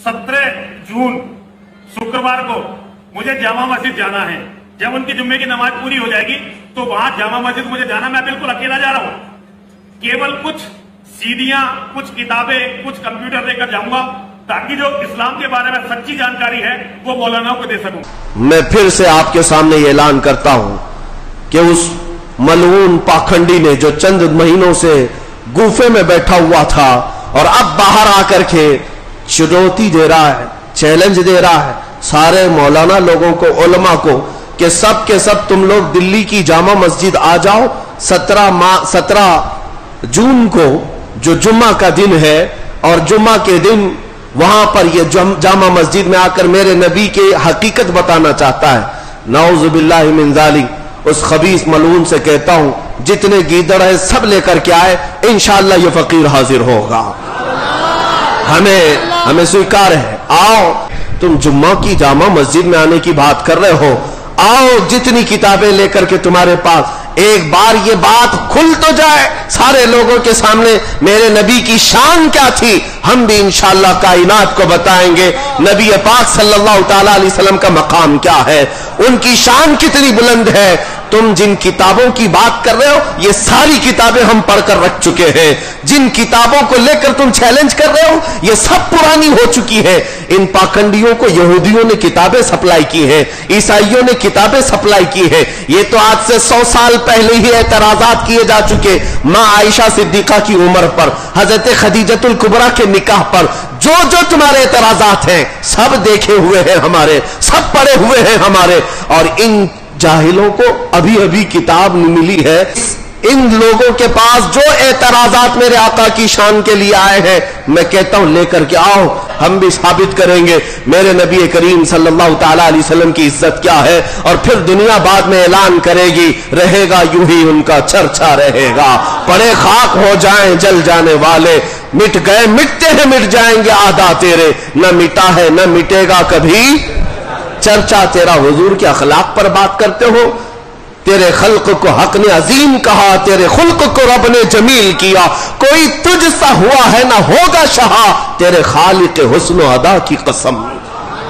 17 जून शुक्रवार को मुझे जामा मस्जिद जाना है। जब उनकी जुम्मे की नमाज पूरी हो जाएगी तो वहां जामा मस्जिद मुझे जाना, मैं बिल्कुल अकेला जा रहा हूं। केवल कुछ सीडियां, कुछ किताबें, कुछ कंप्यूटर लेकर जाऊंगा ताकि जो इस्लाम के बारे में सच्ची जानकारी है वो मौलानाओं को दे सकूं। मैं फिर से आपके सामने ये ऐलान करता हूं कि उस मलऊन पाखंडी ने जो चंद महीनों से गुफे में बैठा हुआ था और अब बाहर आकर के चुनौती दे रहा है, चैलेंज दे रहा है सारे मौलाना लोगों को, उलमा को, कि सब के सब तुम लोग दिल्ली की जामा मस्जिद आ जाओ 17 जून को जो जुम्मा का दिन है, और जुम्मा के दिन वहां पर ये जामा मस्जिद में आकर मेरे नबी के हकीकत बताना चाहता है। नाउज़ु बिल्लाहि मिन ज़ालिक। उस खबीस मलून से कहता हूं जितने गीदड़ है सब लेकर के आए, इंशाअल्लाह ये फकीर हाजिर होगा। हमें स्वीकार है। आओ, तुम जुम्मा की जामा मस्जिद में आने की बात कर रहे हो, आओ जितनी किताबें लेकर के तुम्हारे पास, एक बार ये बात खुल तो जाए सारे लोगों के सामने मेरे नबी की शान क्या थी। हम भी इंशाअल्लाह कायनात को बताएंगे नबी पाक सल्लल्लाहु तआला अलैहि वसल्लम का मकाम क्या है, उनकी शान कितनी बुलंद है। तुम जिन किताबों की बात कर रहे हो ये सारी किताबें हम पढ़कर रख चुके हैं। जिन किताबों को लेकर तुम चैलेंज कर रहे हो ये सब पुरानी हो चुकी है। इन पाखंडियों को यहूदियों ने किताबें सप्लाई की हैं, ईसाइयों ने किताबें सप्लाई की है। ये तो आज से 100 साल पहले ही एतराजात किए जा चुके। मां आयशा सिद्दीका की उम्र पर, हजरत खदीजतुल कुबरा के निकाह पर जो तुम्हारे एतराजात हैं सब देखे हुए हैं हमारे, सब पढ़े हुए हैं हमारे। और इन जाहिलों को अभी अभी किताब मिली है। इन लोगों के पास जो एतराजात मेरे आका की शान के लिए आए हैं, मैं कहता हूं लेकर के आओ, हम भी साबित करेंगे मेरे नबी करीम सल्लल्लाहु तआला अलैहि वसल्लम की इज्जत क्या है। और फिर दुनिया बाद में ऐलान करेगी, रहेगा यूं ही उनका चर्चा रहेगा। पड़े खाक हो जाएं जल जाने वाले, मिट गए मिटते हैं मिट जाएंगे आदा तेरे, न मिटा है न मिटेगा कभी चर्चा तेरा। हुजूर के अखलाक पर बात करते हो। तेरे खल्क को हक ने अजीम कहा, तेरे खुल्क को रब ने जमील किया। कोई तुझ सा हुआ है ना होगा शहा, तेरे खालिक हुस्न अदा की कसम।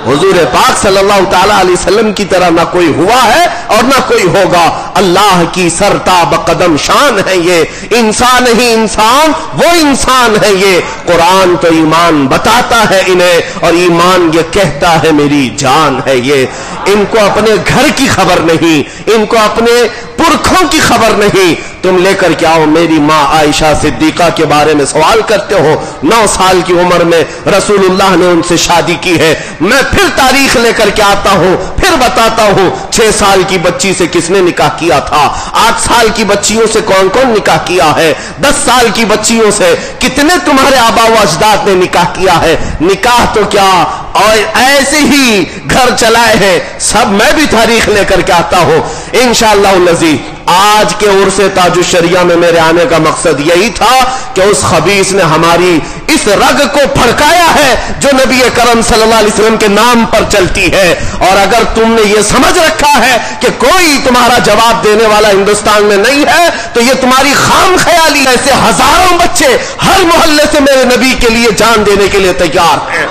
हुजूर पाक सल्लल्लाहु तआला अलैहि वसल्लम की तरह ना कोई हुआ है और ना कोई होगा। अल्लाह की सरताब कदम शान है ये, इंसान ही इंसान वो इंसान है ये। कुरान तो ईमान बताता है इन्हें और ईमान ये कहता है मेरी जान है ये। इनको अपने घर की खबर नहीं, इनको अपने पुरखों की खबर नहीं। तुम लेकर के आओ, मेरी मां आयशा सिद्दीका के बारे में सवाल करते हो। 9 साल की उम्र में रसूलुल्लाह ने उनसे शादी की है। मैं फिर तारीख लेकर के आता हूं, फिर बताता हूं 6 साल की बच्ची से किसने निकाह किया था, 8 साल की बच्चियों से कौन कौन निकाह किया है, 10 साल की बच्चियों से कितने तुम्हारे आबा व अजदाद ने निकाह किया है। निकाह तो क्या और ऐसे ही घर चलाए हैं सब, मैं भी तारीख लेकर के आता हूं इंशाअल्लाह नज़ीर। आज के उर्से ताजुश शरिया में मेरे आने का मकसद यही था कि उस खबीस ने हमारी इस रग को फड़काया है जो नबी करम सल्लल्लाहु अलैहि वसल्लम के नाम पर चलती है। और अगर तुमने ये समझ रखा है कि कोई तुम्हारा जवाब देने वाला हिंदुस्तान में नहीं है तो ये तुम्हारी खाम ख्याली। ऐसे हजारों बच्चे हर मोहल्ले से मेरे नबी के लिए जान देने के लिए तैयार हैं।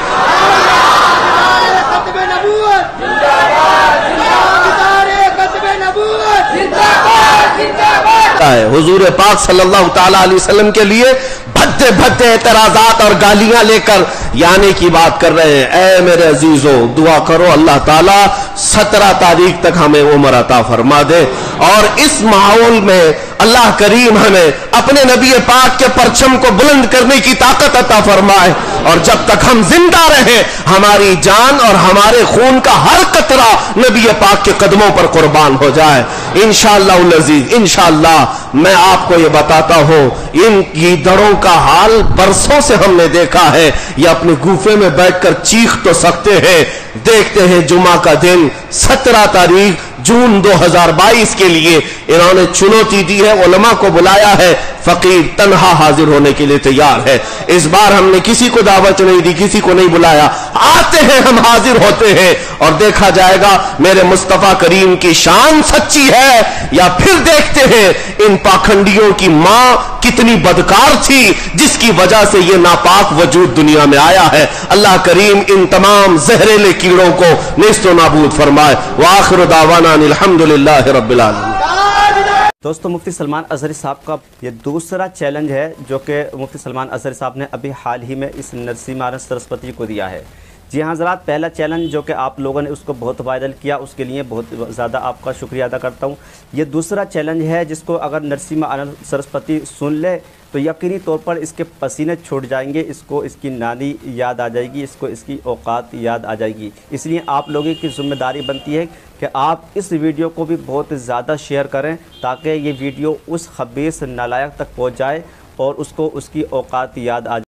हुजूर पाक सल्लल्लाहु तआला अलैहि वसल्लम के लिए भद्दे भद्दे एतराजात और गालियां लेकर यानी की बात कर रहे हैं। ऐ मेरे अजीजों, दुआ करो अल्लाह ताला 17 तारीख तक हमें उम्र अता फरमा दे और इस माहौल में अल्लाह करीम हमें अपने नबी पाक के परचम को बुलंद करने की ताकत अता फरमाए। और जब तक हम जिंदा रहे हमारी जान और हमारे खून का हर कतरा नबी पाक के कदमों पर कुर्बान हो जाए इंशाअल्लाह अज़ीज। इंशाअल्लाह मैं आपको ये बताता हूं, इन गीदड़ों का हाल बरसों से हमने देखा है। ये अपने गुफे में बैठकर चीख तो सकते हैं। देखते हैं जुमा का दिन 17 तारीख जून 2022 के लिए इन्होंने चुनौती दी है, उलमा को बुलाया है, फकीर तन्हा हाजिर होने के लिए तैयार है। इस बार हमने किसी को दावत नहीं दी, किसी को नहीं बुलाया। आते हैं हम हाजिर होते हैं और देखा जाएगा मेरे मुस्तफा करीम की शान सच्ची है या फिर देखते हैं इन पाखंडियों की मां कितनी बदकार थी जिसकी वजह से ये नापाक वजूद दुनिया में आया है। अल्लाह करीम इन तमाम जहरीले कीड़ों को नेस्तो नाबूद फरमाए। व आखिर दावाना अल्हम्दुलिल्लाह रब्बिल आलमीन। दोस्तों, मुफ्ती सलमान अज़हरी साहब का ये दूसरा चैलेंज है जो कि मुफ्ती सलमान अज़हरी साहब ने अभी हाल ही में इस नरसिम्हा सरस्वती को दिया है। जी हाँ हज़रात, पहला चैलेंज जो कि आप लोगों ने उसको बहुत वायरल किया, उसके लिए बहुत ज़्यादा आपका शुक्रिया अदा करता हूँ। ये दूसरा चैलेंज है जिसको अगर नरसिम्हा सरस्वती सुन ले तो यकीनी तौर पर इसके पसीने छूट जाएंगे, इसको इसकी नानी याद आ जाएगी, इसको इसकी औकात याद आ जाएगी। इसलिए आप लोगों की ज़िम्मेदारी बनती है कि आप इस वीडियो को भी बहुत ज़्यादा शेयर करें ताकि ये वीडियो उस खबीस नालायक तक पहुँच जाए और उसको उसकी औकात याद आ जाए।